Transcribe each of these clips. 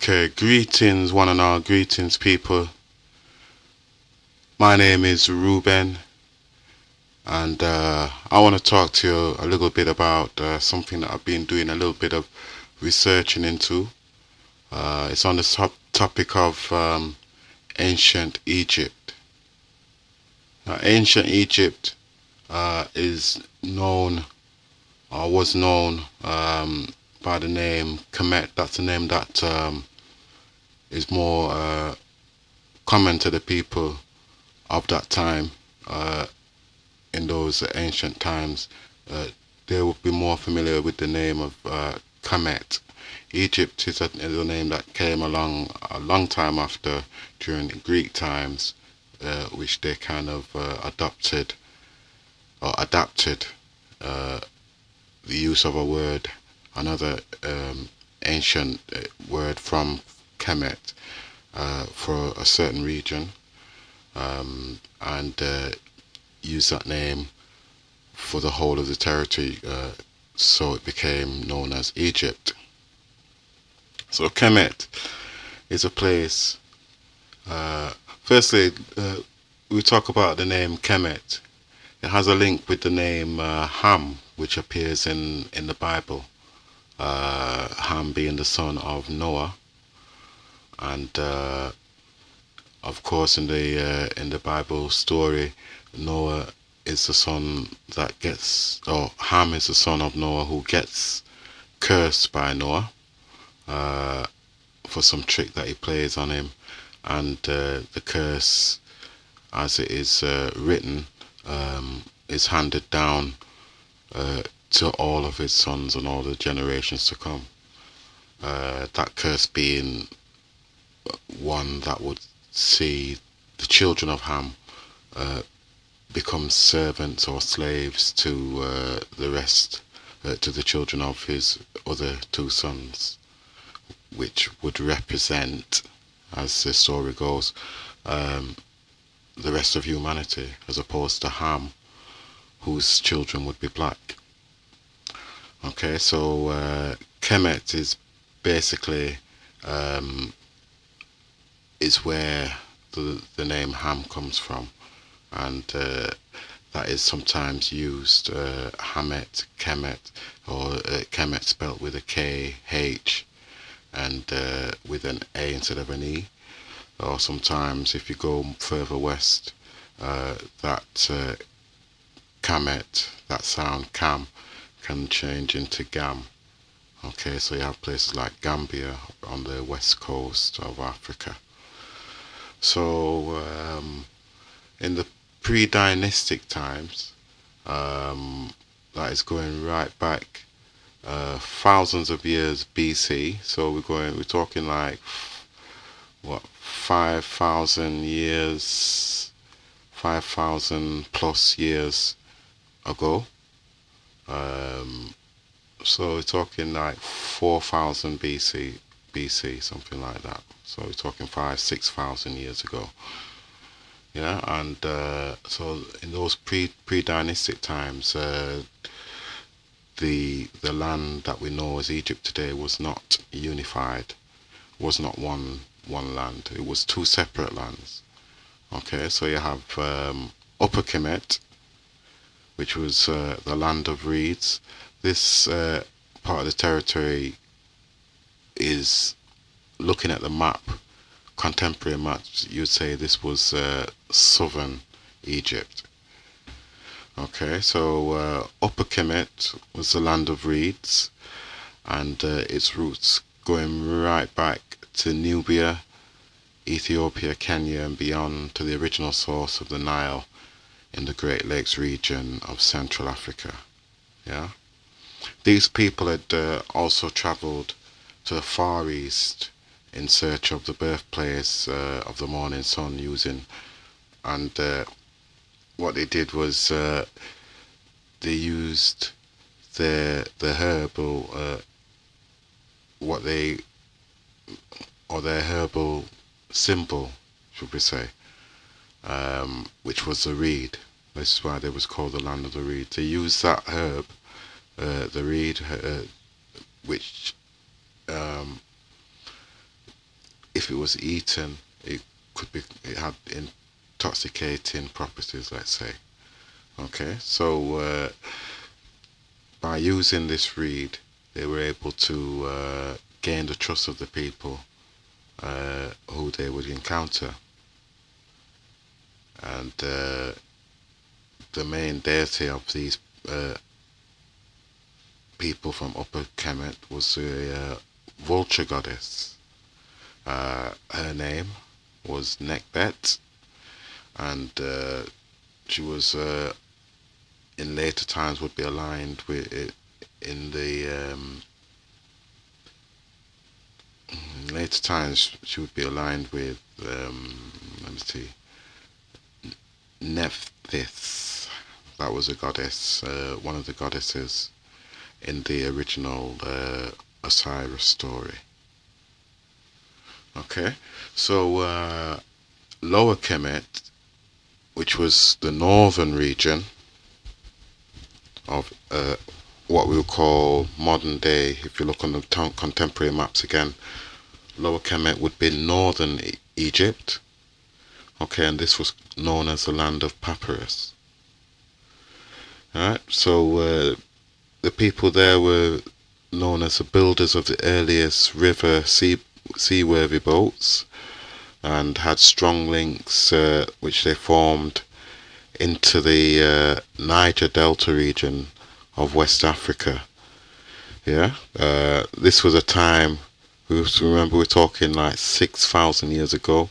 Okay, greetings, one and all, greetings, people. My name is Ruben, and I want to talk to you a little bit about something that I've been doing a little bit of researching into. It's on the topic of ancient Egypt. Now, ancient Egypt is known, or was known, by the name Kemet. That's the name that is more common to the people of that time. In those ancient times, they would be more familiar with the name of Kemet. Egypt is a name that came along a long time after, during the Greek times, which they kind of adopted or adapted the use of a word, another ancient word from Kemet for a certain region, and use that name for the whole of the territory, so it became known as Egypt. So Kemet is a place. Firstly, we talk about the name Kemet. It has a link with the name Ham, which appears in the Bible. Ham being the son of Noah, and of course, in the Bible story, Noah is the son that gets, or Ham is the son of Noah who gets cursed by Noah for some trick that he plays on him, and the curse, as it is written, is handed down to all of his sons and all the generations to come. That curse being one that would see the children of Ham become servants or slaves to the rest, to the children of his other two sons, which would represent, as the story goes, the rest of humanity, as opposed to Ham, whose children would be black. Okay, so Kemet is basically is where the name Ham comes from, and that is sometimes used, Hamet, Kemet, or Kemet spelt with a K, H, and with an A instead of an E. Or sometimes, if you go further west, that Kemet, that sound Kam, can change into Gam. Okay, so you have places like Gambia on the west coast of Africa. So in the pre-dynastic times, that is going right back thousands of years BC. So we're talking like what, 5,000 years, 5,000 plus years ago. So we're talking like 4,000 BC, something like that. So we're talking 6,000 years ago. Yeah, and so in those pre-dynastic times, the land that we know as Egypt today was not unified, was not one land. It was two separate lands. Okay, so you have Upper Kemet, which was the land of reeds. This part of the territory is, looking at the map, contemporary maps, you'd say this was southern Egypt. Okay, so Upper Kemet was the land of reeds, and its roots going right back to Nubia, Ethiopia, Kenya, and beyond, to the original source of the Nile in the Great Lakes region of Central Africa. Yeah, these people had also travelled to the Far East in search of the birthplace of the morning sun, and what they did was they used the herbal their herbal symbol, should we say, which was the reed. This is why they was called the land of the reed. They used that herb, the reed, which if it was eaten, it had intoxicating properties, let's say. Okay, so by using this reed, they were able to gain the trust of the people who they would encounter. And the main deity of these people from Upper Kemet was a vulture goddess. Her name was Nekbet, and she was in later times would be aligned with it in later times she would be aligned with let me see, Nephthys. That was a goddess, one of the goddesses in the original Osiris story. Okay, so Lower Kemet, which was the northern region of what we would call modern day, if you look on the contemporary maps again, Lower Kemet would be northern Egypt. Okay, and this was known as the land of papyrus. Alright, so the people there were known as the builders of the earliest river seaworthy boats, and had strong links which they formed into the Niger Delta region of West Africa. Yeah, this was a time, remember we're talking like 6,000 years ago.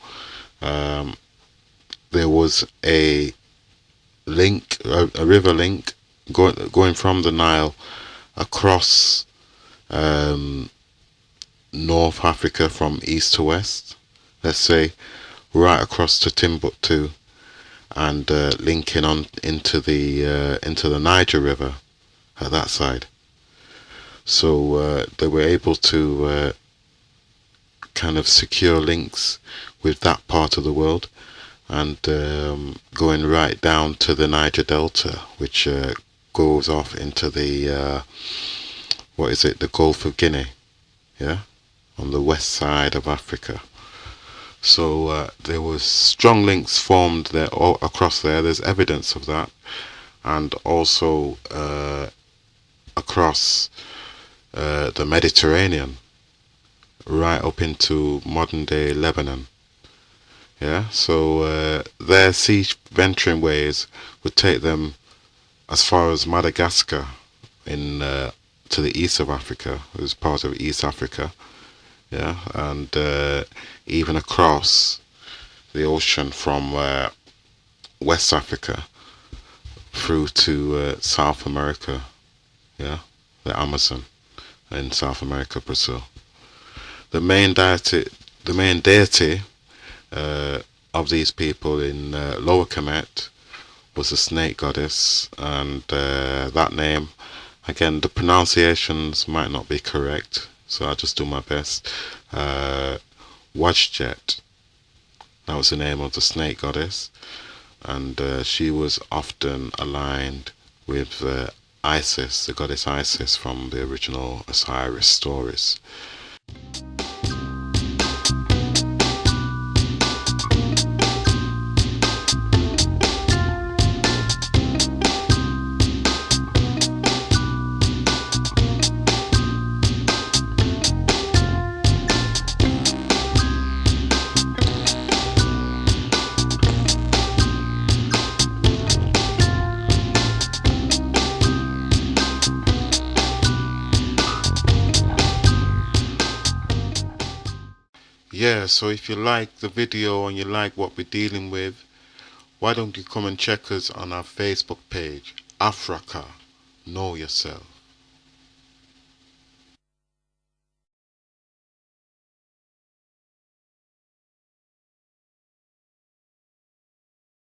There was a link, a river link going from the Nile across North Africa from east to west, let's say right across to Timbuktu, and linking on into the Niger River at that side. So they were able to kind of secure links with that part of the world, and going right down to the Niger Delta, which goes off into the the Gulf of Guinea, yeah, on the west side of Africa. So there was strong links formed there all across there. There's evidence of that, and also across the Mediterranean, right up into modern day Lebanon. Yeah, so their sea venturing ways would take them as far as Madagascar in to the east of Africa. It was part of East Africa. Yeah, and even across the ocean from West Africa through to South America. Yeah, the Amazon in South America, Brazil. The main deity of these people in Lower Kemet was a snake goddess, and that name, again, the pronunciations might not be correct, so I'll just do my best. Wajjet, that was the name of the snake goddess, and she was often aligned with Isis, the goddess Isis from the original Osiris stories. Yeah, so if you like the video and you like what we're dealing with, why don't you come and check us on our Facebook page, Afraka, Know Yourself.